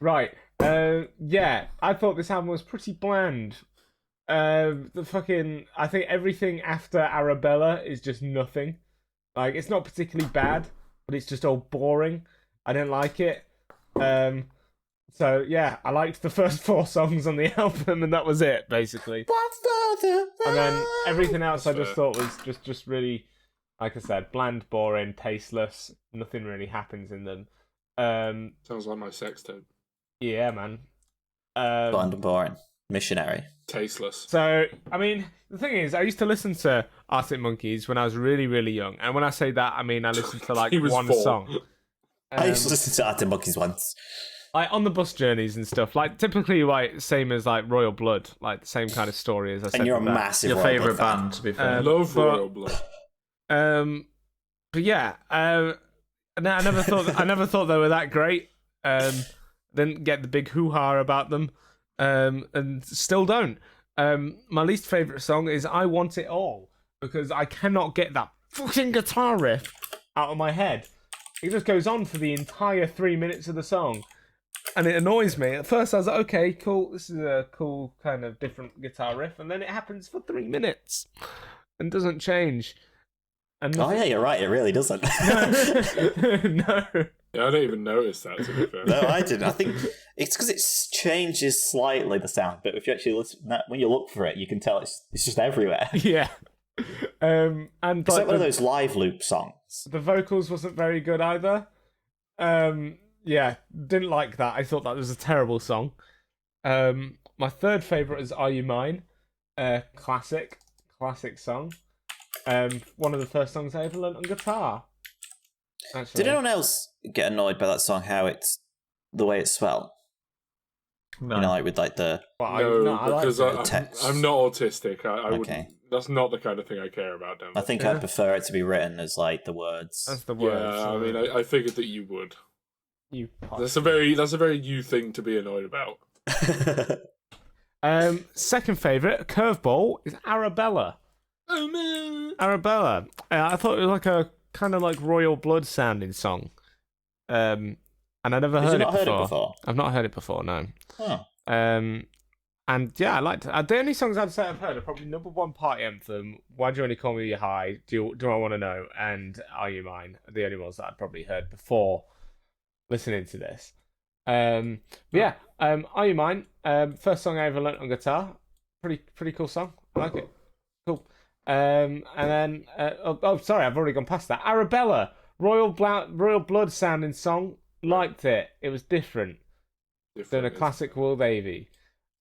Right. Yeah, I thought this album was pretty bland. I think everything after Arabella is just nothing. Like, it's not particularly bad, but it's just all boring. I didn't like it. So yeah, I liked the first 4 songs on the album, and that was it basically. And then everything else I just thought was just really, like I said, bland, boring, tasteless. Nothing really happens in them. Sounds like my sex tape. Yeah, man. Bland and boring. Missionary. Tasteless. So, I mean, the thing is, I used to listen to Arctic Monkeys when I was really, really young. And when I say that, I mean I listened to like He was one 4. song. I used to listen to Artic Monkeys once. Like on the bus journeys and stuff. Like typically like same as like Royal Blood, like the same kind of story as I said. And you're a with that. massive Your Royal favourite Blood fan. band, to be fair. Love but- Royal Blood. But yeah, and I never thought they were that great. Didn't get the big hoo-ha about them, and still don't. My least favorite song is "I Want It All" because I cannot get that fucking guitar riff out of my head. It just goes on for the entire 3 minutes of the song, and it annoys me. At first, I was like, "Okay, cool. This is a cool kind of different guitar riff," and then it happens for 3 minutes and doesn't change. And Oh yeah, you're right. It really doesn't. no. Yeah, I didn't even notice that, to be fair. No, I didn't. I think it's because it changes slightly the sound, but if you actually listen, when you look for it, you can tell it's just everywhere. Yeah. And It's like like one of those live loop songs. the vocals wasn't very good either. Yeah, didn't like that. I thought that was a terrible song. My third favorite is "Are You Mine?" Classic song. One of the first songs I ever learnt on guitar. Actually. Did anyone else get annoyed by that song? How it's the way it's spelled? No. You know, like with like the But No, I liked because it. text. I'm not autistic. I Okay. wouldn't. That's not the kind of thing I care about, Denver. I think Yeah. I'd prefer it to be written as like the words. That's the word. Yeah, I mean, I figured that you would. You That's a very you thing to be annoyed about. Second favorite curveball is Arabella. Oh man. Arabella. I thought it was like a kind of like Royal Blood sounding song. And I never Have heard, you it, not heard before. it before? I've not heard it before, no. Oh. And yeah, I liked it. The only songs I'd say I've heard are probably number one Party Anthem, Why Do You Only Call Me Your High, Do I Want to Know, and Are You Mine? Are the only ones that I'd probably heard before listening to this. But yeah, Are You Mine? First song I ever learnt on guitar. Pretty cool song. I like it. Cool. And then sorry, I've already gone past that. Arabella, Royal Blood sounding song. Liked it. It was different than a classic Will Davey.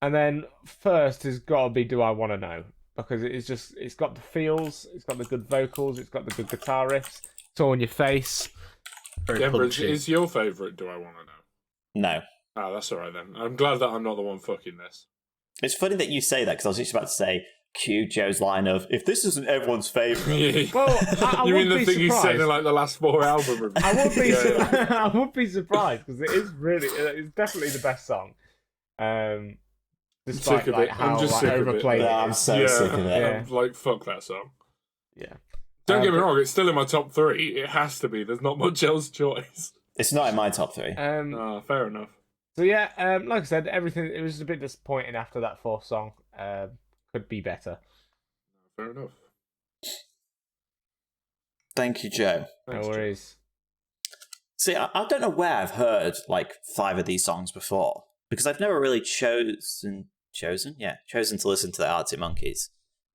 And then first has got to be Do I Want to Know, because it's got the feels, it's got the good vocals, it's got the good guitar riffs. It's all in your face. Denver, is your favourite Do I Want to Know? No. Oh, that's all right then. I'm glad that I'm not the one fucking this. It's funny that you say that, because I was just about to say, cue Joe's line of, if this isn't everyone's favourite. Well, I you would mean the be thing surprised. he said in like the last 4 album reviews? I would be surprised, because it's definitely the best song. Despite like how overplayed it is. I'm so sick of it. Yeah. I'm like, fuck that song. Yeah. Don't get me wrong, it's still in my top 3. It has to be. There's not much else choice. It's not in my top 3. Fair enough. So yeah, like I said, everything, it was a bit disappointing after that 4th song. Could be better. Fair enough. Thank you, Joe. No worries. See, I don't know where I've heard like 5 of these songs before, because I've never really chosen to listen to the Arctic Monkeys.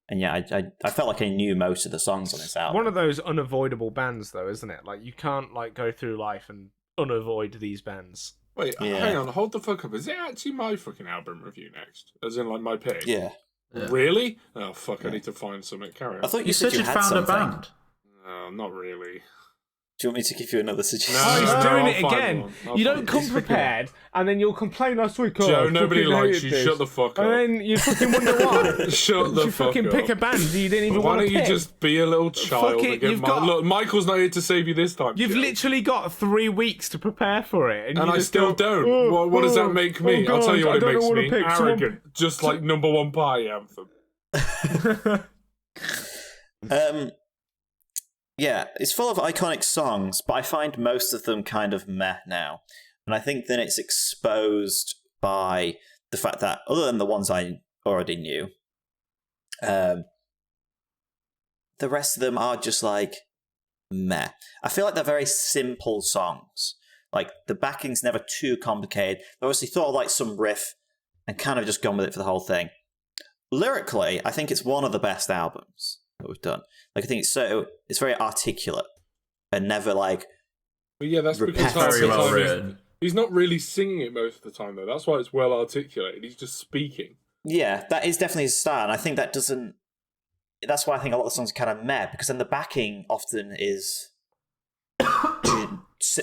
And yeah, I felt like I knew most of the songs on this album. One of those unavoidable bands, though, isn't it? Like, you can't like go through life and unavoid these bands. Wait, hang on, hold the fuck up. Is it actually my fucking album review next? As in, like, my pick? Yeah. Really? Oh, fuck, I need to find something. Carry on. I thought You said you'd had found something. a band. No, not really. Do you want me to give you another suggestion? No. Oh, he's I'll doing it find again. one. You don't come prepared, and then you'll complain last week. Oh, Joe, I nobody fucking likes hated you. this. Shut the fuck up. And then you fucking wonder why. Shut the you fuck fucking up. pick a band you didn't even Why want to don't pick. you just be a little child? Fuck it, and get you've got- Look, Michael's not here to save you this time. You've Joe. literally got 3 weeks to prepare for it, And you I just still go, don't. "Oh, What does oh, that make me? oh, I'll tell you what guys, it I don't makes know what to me. pick. Someone- Arrogant. Just like number 1 pie anthem. Yeah, it's full of iconic songs, but I find most of them kind of meh now. And I think then it's exposed by the fact that, other than the ones I already knew, the rest of them are just like meh. I feel like they're very simple songs. Like, the backing's never too complicated. They obviously thought of like some riff and kind of just gone with it for the whole thing. Lyrically, I think it's one of the best albums that we've done. Like, I think it's very articulate and never like. But yeah, that's because Repetitive. half the Very well time written. he's not really singing it most of the time, though. That's why it's well articulated. He's just speaking. Yeah, that is definitely his style, and I think that doesn't. That's why I think a lot of the songs are kind of meh, because then the backing often is.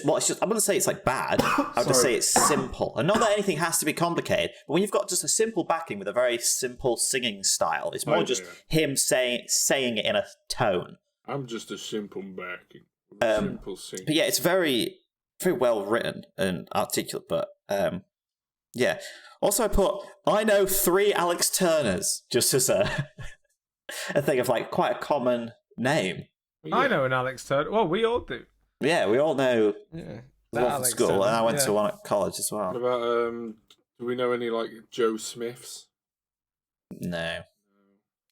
Well, it's just, I wouldn't say it's like bad. I would just say it's simple, and not that anything has to be complicated. But when you've got just a simple backing with a very simple singing style, it's more just him saying it in a tone. I'm just a simple backing. Simple singing. But yeah, it's very, very well written and articulate. But yeah. Also, I know 3 Alex Turners, just as a thing of like quite a common name. Yeah. I know an Alex Turner. Well, we all do. Yeah, we all know Yeah. the one from Alex school, Turner, and I went yeah. to one at college as What well. about, do we know any, like, Joe Smiths? No.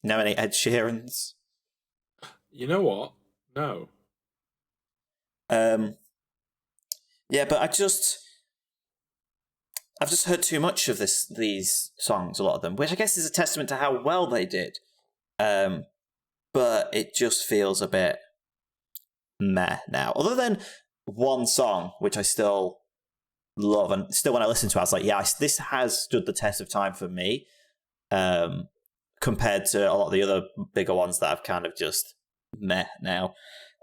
Know any Ed Sheerans? You know what? No. Yeah, but I've just heard too much of these songs, a lot of them, which I guess is a testament to how well they did. But it just feels a bit meh now. Other than one song, which I still love, and still when I listen to it, I was like, yeah, this has stood the test of time for me, compared to a lot of the other bigger ones that I've kind of just meh now.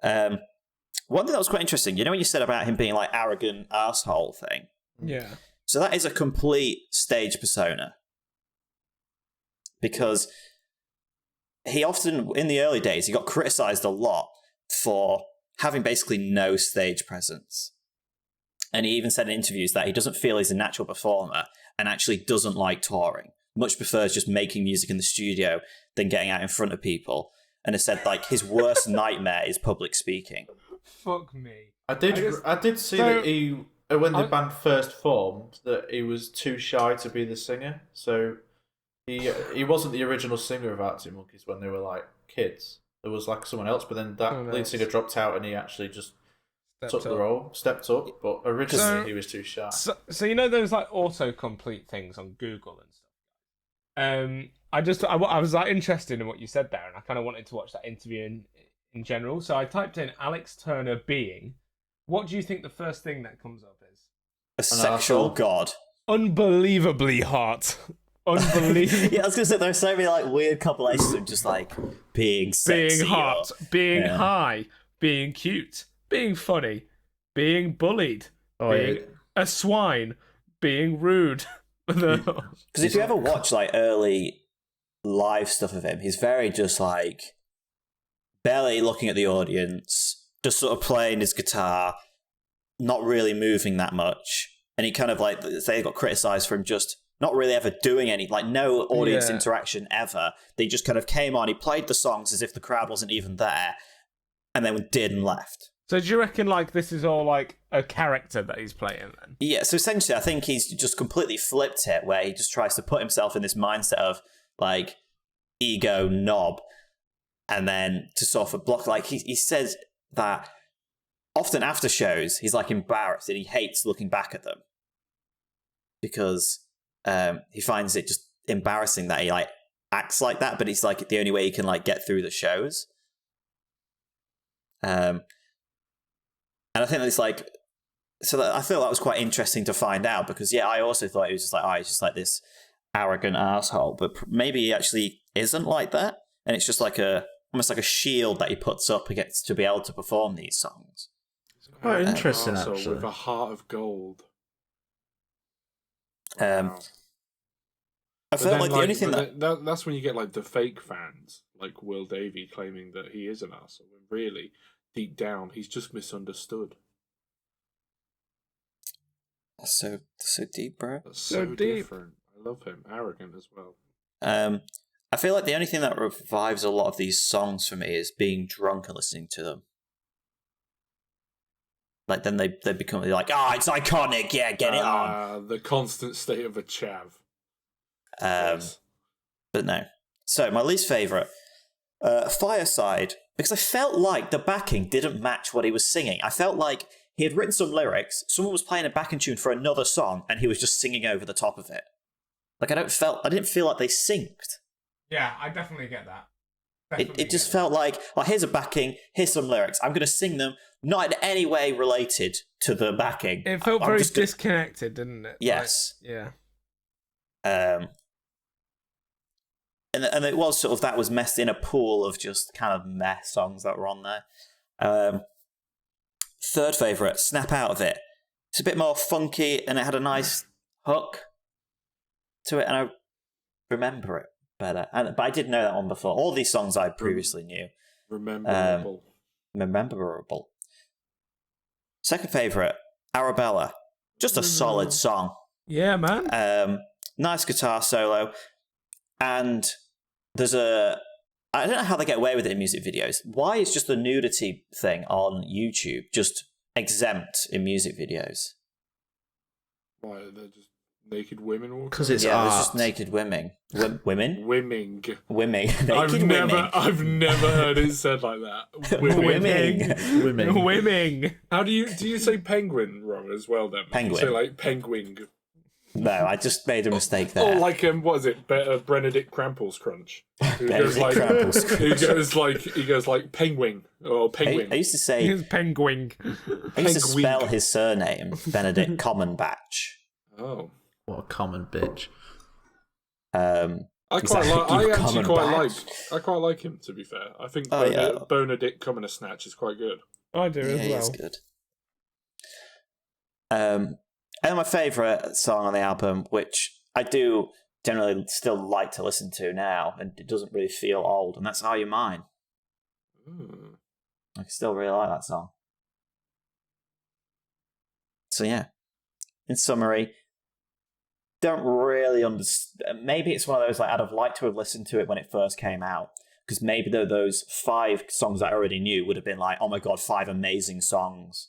One thing that was quite interesting, you know when you said about him being like arrogant arsehole thing? Yeah. So that is a complete stage persona. Because he often, in the early days, he got criticised a lot for having basically no stage presence. And he even said in interviews that he doesn't feel he's a natural performer and actually doesn't like touring. Much prefers just making music in the studio than getting out in front of people. And has said like his worst nightmare is public speaking. Fuck me. I did see that he when the band first formed that he was too shy to be the singer. So he wasn't the original singer of Arctic Monkeys when they were like kids. There was like someone else, but then that lead singer dropped out and he actually just stepped up, but originally he was too shy. So you know those like autocomplete things on Google and stuff. I was like interested in what you said there, and I kind of wanted to watch that interview in general. So I typed in Alex Turner being. What do you think the first thing that comes up is? A sexual god. Unbelievably hot. Unbelievable. Yeah, I was gonna say there's so many like weird compilations of just like being sexy, being hot, being high, being cute, being funny, being bullied, being a swine, being rude. Because if you ever watch like early live stuff of him, he's very just like barely looking at the audience, just sort of playing his guitar, not really moving that much. And he kind of like, they got criticised for him just not really ever doing any, like no audience interaction ever. They just kind of came on, he played the songs as if the crowd wasn't even there, and then did and left. So do you reckon like this is all like a character that he's playing then? Yeah, so essentially I think he's just completely flipped it, where he just tries to put himself in this mindset of like ego knob, and then to sort of block, like he says that often after shows he's like embarrassed and he hates looking back at them because he finds it just embarrassing that he like acts like that, but it's like the only way he can like get through the shows. And I think it's like, so that, I feel that was quite interesting to find out, because I also thought he was just like, oh, he's just like this arrogant asshole, but maybe he actually isn't like that, and it's just like almost like a shield that he puts up against to be able to perform these songs. Quite interesting, actually. With a heart of gold. I felt like the only thing that's when you get like the fake fans, like Will Davey claiming that he is an asshole, when really, deep down, he's just misunderstood. That's so deep, bro. That's so different. I love him. Arrogant as well. I feel like the only thing that revives a lot of these songs for me is being drunk and listening to them. Like then they become like, it's iconic, yeah, get it on. The constant state of a chav. But no. So my least favourite, Fireside, because I felt like the backing didn't match what he was singing. I felt like he had written some lyrics, someone was playing a backing tune for another song, and he was just singing over the top of it. Like I didn't feel like they synced. Yeah, I definitely get that. It just felt like, here's a backing, here's some lyrics. I'm going to sing them, not in any way related to the backing. It felt very disconnected, didn't it? Yes. Like, yeah. And it was sort of, that was messed in a pool of just kind of meh songs that were on there. Third favourite, Snap Out of It. It's a bit more funky, and it had a nice hook to it, and I remember it better. But I did know that one before. All these songs I previously knew. Rememberable. Second favourite, Arabella. Just a solid song. Yeah, man. Nice guitar solo. And there's I don't know how they get away with it in music videos. Why is just the nudity thing on YouTube just exempt in music videos? Why, they're just naked women? Because it's art. There's just naked women. Women? Women. I've never heard it said like that. Women. How do you say penguin wrong as well then? Penguin. You say like penguin. No, I just made a mistake there. Or like what is it? Benedict Krampus Crunch. Who goes like penguin or penguin. I used to say penguin. I used to spell his surname Benedict Common Batch. Oh, what a common bitch. I quite like him, to be fair. I think Benedict Coming a Snatch is quite good. I do as well. He's good. And my favourite song on the album, which I do generally still like to listen to now, and it doesn't really feel old, and that's Are You Mine? I still really like that song. So yeah, in summary, don't really understand. Maybe it's one of those, like, I'd have liked to have listened to it when it first came out, because maybe those 5 songs I already knew would have been like, oh my god, 5 amazing songs.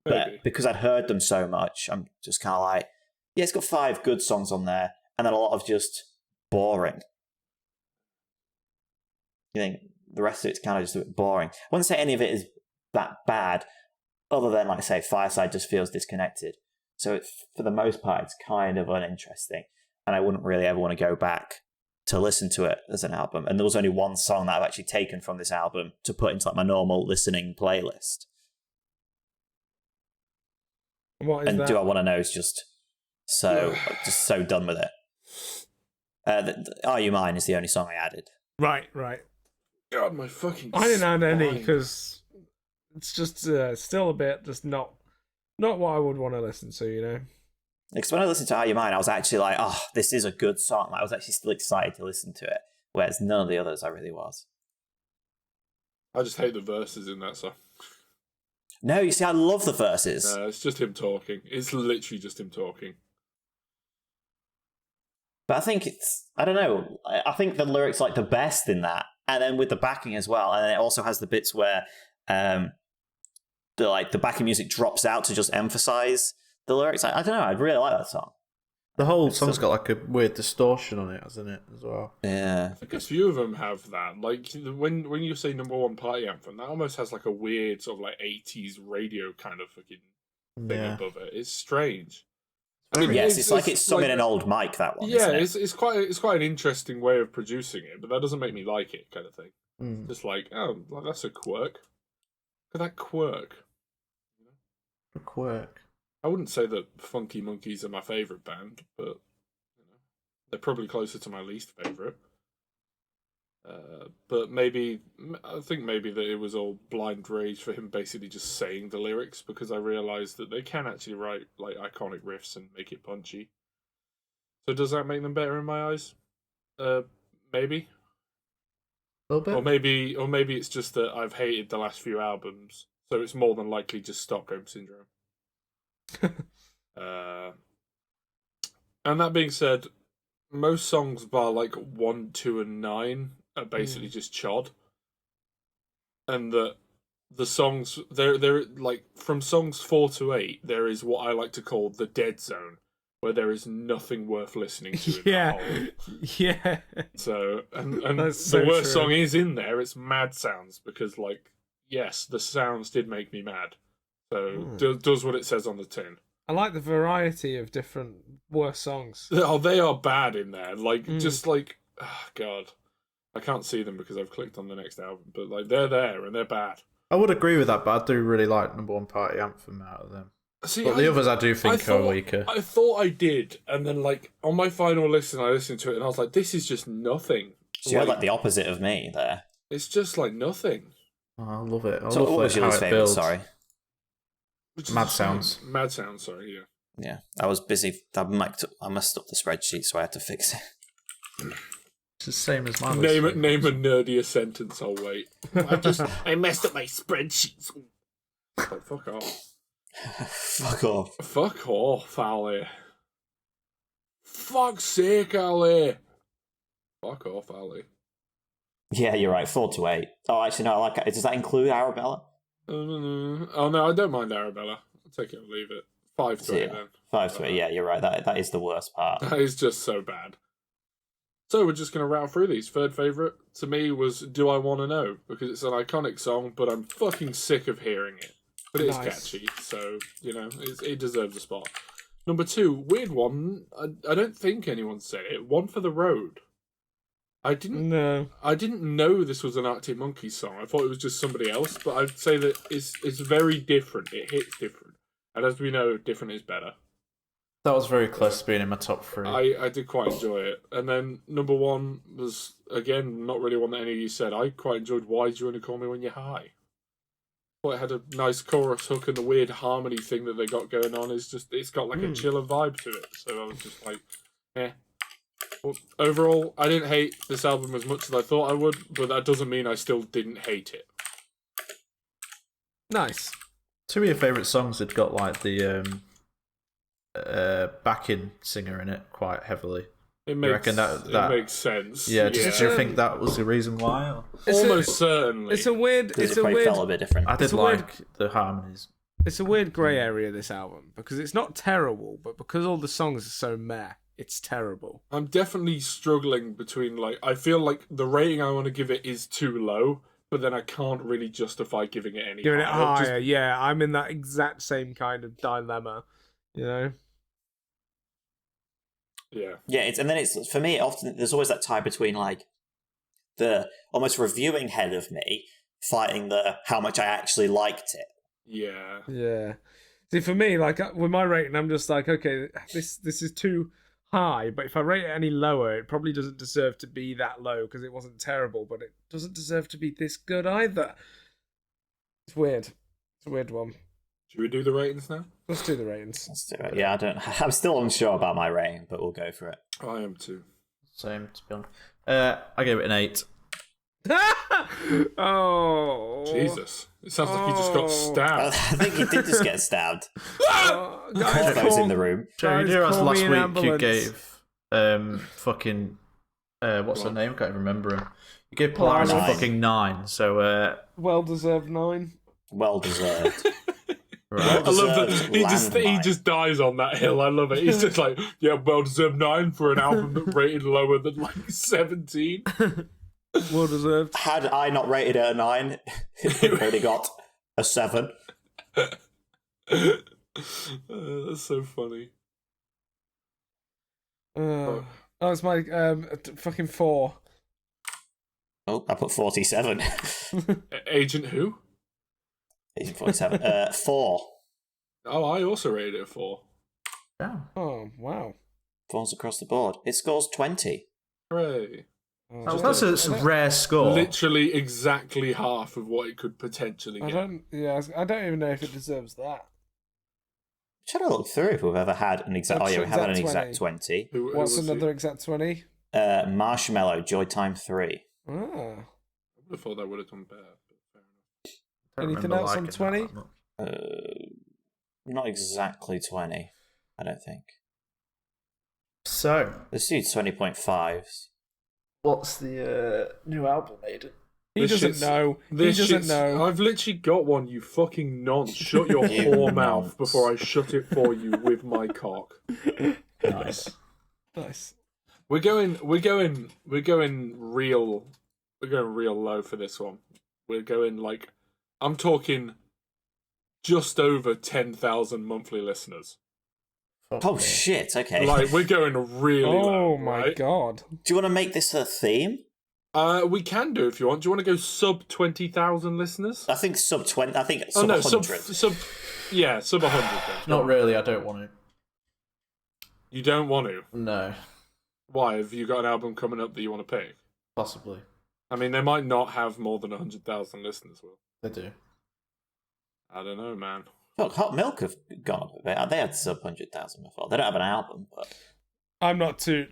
Maybe. But because I'd heard them so much, I'm just kind of like, yeah, it's got 5 good songs on there, and then a lot of just boring. You think the rest of it's kind of just a bit boring. I wouldn't say any of it is that bad. other than, like I say, Fireside just feels disconnected. So for the most part, it's kind of uninteresting. And I wouldn't really ever want to go back to listen to it as an album. And there was only one song that I've actually taken from this album to put into like my normal listening playlist. What is and that? Do I Want to Know is just so done with it. Are You Mine is the only song I added. Right. God, my fucking. I didn't add any spine. because it's just still a bit just not what I would want to listen to, you know. Because when I listened to Are You Mine, I was actually like, oh, this is a good song. Like, I was actually still excited to listen to it, whereas none of the others I really was. I just hate the verses in that song. No, you see, I love the verses. It's just him talking. It's literally just him talking. But I think I don't know, I think the lyrics like the best in that, and then with the backing as well, and then it also has the bits where the backing music drops out to just emphasize the lyrics. I don't know, I really like that song. The whole song's got like a weird distortion on it, hasn't it, as well? Yeah. I guess a few of them have that. Like, when you say number one party anthem, that almost has like a weird sort of like 80s radio kind of fucking thing above it. It's strange. Yes, it's like it's sung in an old mic, that one. Yeah, isn't it? it's quite an interesting way of producing it, but that doesn't make me like it, kind of thing. Just like, oh, well, that's a quirk. Look at that quirk. A quirk. I wouldn't say that Funky Monkeys are my favourite band, but they're probably closer to my least favourite. But I think maybe that it was all blind rage for him basically just saying the lyrics, because I realised that they can actually write like iconic riffs and make it punchy. So does that make them better in my eyes? Maybe. A little bit. Or maybe it's just that I've hated the last few albums, so it's more than likely just Stockholm Syndrome. And that being said, most songs bar like 1, 2, and 9 are basically just chod, and the songs they're like from songs 4 to 8 there is what I like to call the dead zone, where there is nothing worth listening to in that whole. Yeah. So and That's the so worst true. song is in there. It's Mad Sounds, because like, yes, the sounds did make me mad. So does what it says on the tin. I like the variety of different worst songs. Oh, they are bad in there. Like, just like, oh, God. I can't see them because I've clicked on the next album, but like, they're there and they're bad. I would agree with that, but I do really like number one party anthem out of them. See, But the others I do think are weaker. I thought I did, and then like on my final listen, I listened to it and I was like, this is just nothing. So you had like the opposite of me there. It's just like nothing. Oh, I love it. So what was your least favourite, sorry? Mad Sounds. Mad Sounds, sorry, yeah. Yeah, I was busy. I messed up the spreadsheet, so I had to fix it. It's the same as my Name list. a nerdier sentence, I'll wait. I messed up my spreadsheets. Like, fuck off. Fuck off. Fuck off, Ali. Fuck's sake, Ali. Fuck off, Ali. Yeah, you're right. 4 to 8. Oh, actually, no. I like. Does that include Arabella? Oh no, I don't mind Arabella. I'll take it or leave it. 5 to 8 then. 5 to 8. Yeah, you're right. That is the worst part. That is just so bad. So we're just going to rattle through these. Third favourite to me was Do I Want to Know? Because it's an iconic song, but I'm fucking sick of hearing it. But it is catchy, so, you know, it deserves a spot. Number 2, weird one. I don't think anyone said it. One for the Road. I didn't know this was an Arctic Monkeys song. I thought it was just somebody else, but I'd say that it's very different. It hits different. And as we know, different is better. That was very close to being in my top 3. I did quite enjoy it. And then number 1 was, again, not really one that any of you said. I quite enjoyed Why Do You Only Call Me When You're High? Thought it had a nice chorus hook, and the weird harmony thing that they got going on is just, it's got like a chiller vibe to it. So I was just like, eh. Well, overall, I didn't hate this album as much as I thought I would, but that doesn't mean I still didn't hate it. Nice. Two of your favourite songs had got like the backing singer in it quite heavily. It makes, reckon that makes sense. Yeah, do you think that was the reason why? Or? Almost certainly. It's a weird. It felt a bit different. I did like the harmonies. It's a weird grey area, this album, because it's not terrible, but because all the songs are so meh, it's terrible. I'm definitely struggling between, like, I feel like the rating I want to give it is too low, but then I can't really justify giving it any Giving it higher. higher, yeah. I'm in that exact same kind of dilemma, you know? Yeah. Yeah, it's for me. Often there's always that tie between like the almost reviewing head of me fighting the how much I actually liked it. Yeah. Yeah. See, for me, like with my rating, I'm just like, okay, this is too high. But if I rate it any lower, it probably doesn't deserve to be that low because it wasn't terrible. But it doesn't deserve to be this good either. It's weird. It's a weird one. Should we do the ratings now? Let's do the ratings. Let's do it. Yeah, I'm still unsure about my rating, but we'll go for it. I am too. Same, to be honest. I gave it an 8. Oh. Jesus. It sounds like he just got I stabbed. think he did just get stabbed. Oh, All guys, those in the room. Joe, you Guys, know, call last me an week you ambulance. gave fucking what's her name? I can't even remember him. You gave Polaris a 9. fucking 9. So well deserved 9. Well deserved. right. I love that he Landmine. just dies on that hill. I love it. He's just like, yeah, well deserved 9 for an album that rated lower than like 17. Well deserved. Had I not rated it a 9, it would have got a 7. That's so funny. Oh, it's my fucking 4. Oh, I put 47. Agent who? 47. 4. Oh, I also rated it a 4. Yeah. Oh, wow. 4s across the board. It scores 20. Hooray. Oh, That's a rare score. Literally exactly half of what it could potentially I get. don't even know if it deserves that. Should I look through if we've ever had an exact... Oh, yeah, we have had an exact 20. Who What's was another it? exact 20? Marshmallow, Joy Time 3. Ah. I would have thought that would have done better. But fair enough. Don't Anything remember else on liking 20? that much. Not exactly 20, I don't think. So, Let's do 20.5s. what's the new album, Aidan? He This doesn't shit's- know. He This doesn't shit's- know. I've literally got one, you fucking nonce. Shut your You whore mouth nonce. before I shut it for you with my cock. Nice. Nice. We're going real low for this one. We're going like, I'm talking just over 10,000 monthly listeners. Oh, shit, okay. Like, we're going really low. Oh my right? god. Do you want to make this a theme? We can do if you want. Do you want to go sub 20,000 listeners? I think sub 20. I think Oh sub no, 100. sub 100 then. Not really, I don't want to. You don't want to? No, Why? Have you got an album coming up that you want to pick? possibly. I mean, they might not have more than 100,000 listeners, Will. They do. I don't know, man. Look, Hot Milk have gone up a bit. They had sub 100,000 before. They don't have an album, but I'm not too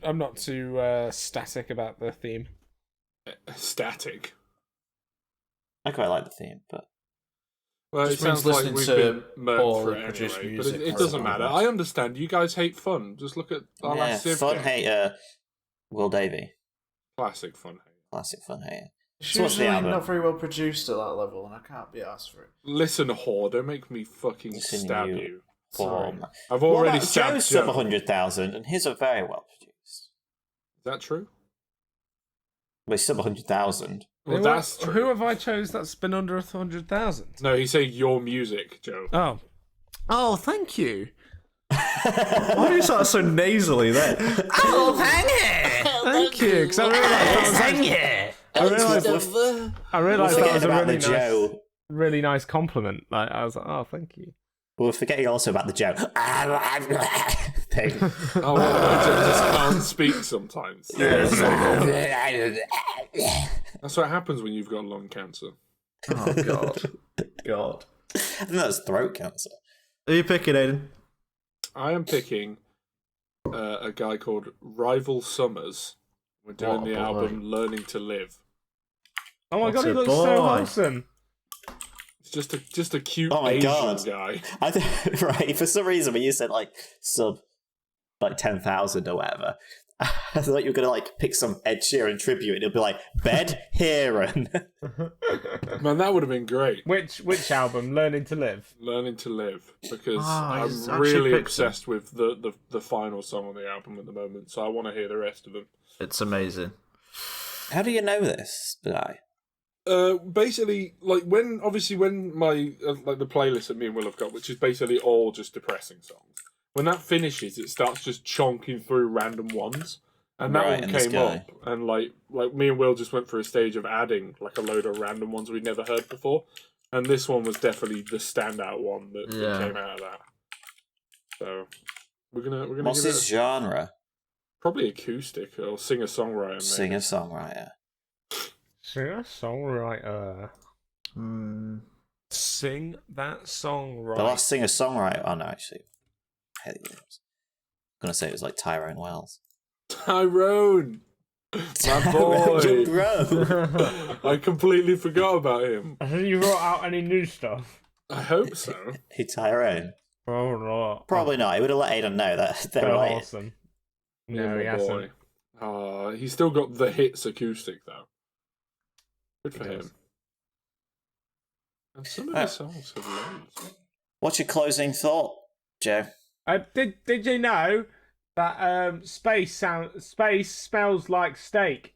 static about the theme. Static. I quite like the theme. But Well, it Just means sounds like listening we've to been murked poorly for it produced anyway, music but it for doesn't a matter. while. I understand. You guys hate fun. Just look at our yeah, last Civ fun game. hater Will Davey. Classic fun hate. Classic fun hater. It's So what's the usually album? not very well produced at that level, and I can't be asked for it. Listen, whore, don't make me fucking Listen, stab you- you. Sorry. I've What already about stabbed Joe's sub Joe. 100,000, and his are very well produced. Is that true? Well, he's sub 100,000. Well, that's true. Who have I chose that's been under 100,000? No, he's saying your music, Joe. Oh. Oh, thank you. Why do you sound so nasally there? Oh, thank you! Thank you. Because I realised that was a about really the Joe. really nice compliment. Like I was like, oh, thank you. We're forgetting also about the Joe thing. Oh, well, Joe just can't speak sometimes. That's what happens when you've got lung cancer. Oh, God. God. I think that's throat cancer. Who are you picking, Aiden? I am picking a guy called Rival Summers. We're doing What a the boy. album Learning to Live. Oh my What's god, he a looks so boy? wholesome. It's just a cute Oh my Asian God. guy. Right, for some reason when you said like sub like 10,000 or whatever, I thought you were gonna like pick some Ed Sheeran tribute and it'll be like Bed Heron. Man, that would have been great. Which album? Learning to Live. Learning to Live, because he's I'm actually really picked obsessed with the final song on the album at the moment, so I want to hear the rest of them. It's amazing. How do you know this, guy? Basically, like when my like the playlist that me and Will have got, which is basically all just depressing songs. When that finishes, it starts just chonking through random ones, and that Right, one in the came sky. up, and like me and Will just went through a stage of adding like a load of random ones we'd never heard before, and this one was definitely the standout one that came out of that. So we're gonna What's give his it genre? probably acoustic or singer-songwriter. Singer-songwriter. Singer-songwriter. Sing that song right. The last singer-songwriter... Oh, no, actually. I was going to say it was like Tyrone Wells. Tyrone! My boy! Bro! I completely forgot about him. Have you brought out any new stuff? I hope so. Hey, Tyrone. Oh, not. Probably not. He would have let Aidan know that they're right. Awesome. Yeah, No, he my hasn't. boy. He's still got the hits acoustic, though. Good for him. And some of the songs have loads. What's your closing thought, Joe? Did you know that space smells like steak?